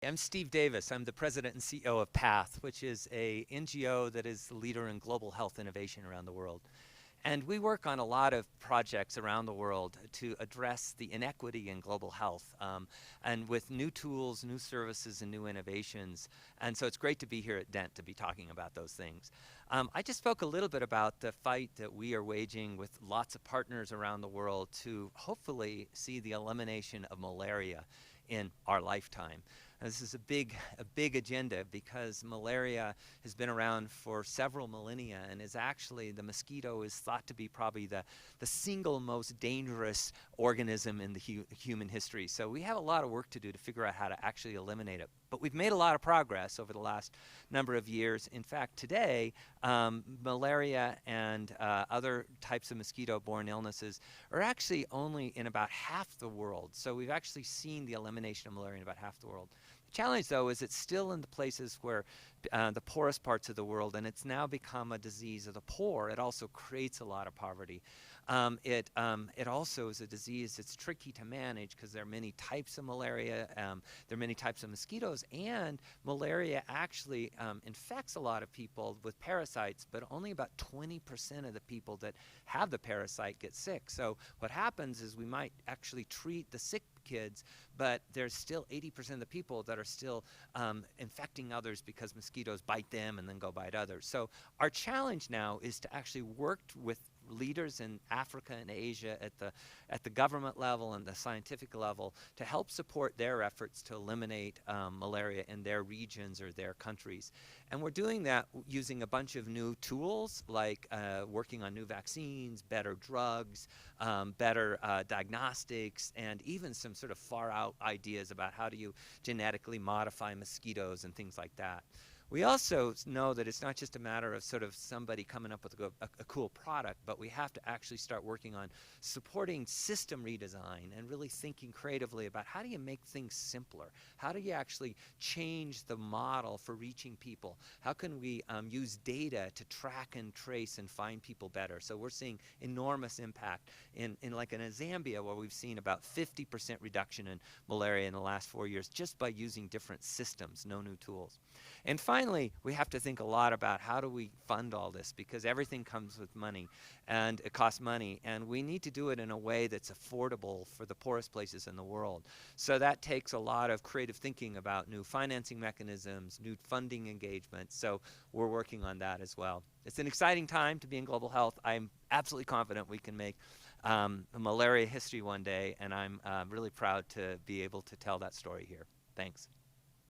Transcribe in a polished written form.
I'm Steve Davis. I'm the president and CEO of PATH, which is a NGO that is the leader in global health innovation around the world. And we work on a lot of projects around the world to address the inequity in global health, and with new tools, new services, and new innovations. And so it's great to be here at Dent to be talking about those things. I just spoke a little bit about the fight that we are waging with lots of partners around the world to hopefully see the elimination of malaria in our lifetime. This is a big agenda because malaria has been around for several millennia and is actually, the mosquito is thought to be probably the single most dangerous organism in the human history. So we have a lot of work to do to figure out how to actually eliminate it. But we've made a lot of progress over the last number of years. In fact, today, malaria and other types of mosquito-borne illnesses are actually only in about half the world. So we've actually seen the elimination of malaria in about half the world. The challenge, though, is it's still in the places where the poorest parts of the world, and it's now become a disease of the poor. It also creates a lot of poverty. It also is a disease that's tricky to manage because there are many types of malaria, there are many types of mosquitoes, and malaria actually infects a lot of people with parasites, but only about 20% of the people that have the parasite get sick. So what happens is we might actually treat the sick kids, but there's still 80% of the people that are still infecting others because mosquitoes bite them and then go bite others. So our challenge now is to actually work with leaders in Africa and Asia at the government level and the scientific level to help support their efforts to eliminate malaria in their regions or their countries. And we're doing that using a bunch of new tools, like working on new vaccines, better drugs, better diagnostics, and even some sort of far out ideas about how do you genetically modify mosquitoes and things like that. We also know that it's not just a matter of sort of somebody coming up with a cool product, but we have to actually start working on supporting system redesign and really thinking creatively about how do you make things simpler? How do you actually change the model for reaching people? How can we use data to track and trace and find people better? So we're seeing enormous impact in Zambia, where we've seen about 50% reduction in malaria in the last 4 years just by using different systems, no new tools. And finally, we have to think a lot about how do we fund all this, because everything comes with money and it costs money, and we need to do it in a way that's affordable for the poorest places in the world. So that takes a lot of creative thinking about new financing mechanisms, new funding engagements. So we're working on that as well. It's an exciting time to be in global health. I'm absolutely confident we can make malaria history one day, and I'm really proud to be able to tell that story here. Thanks.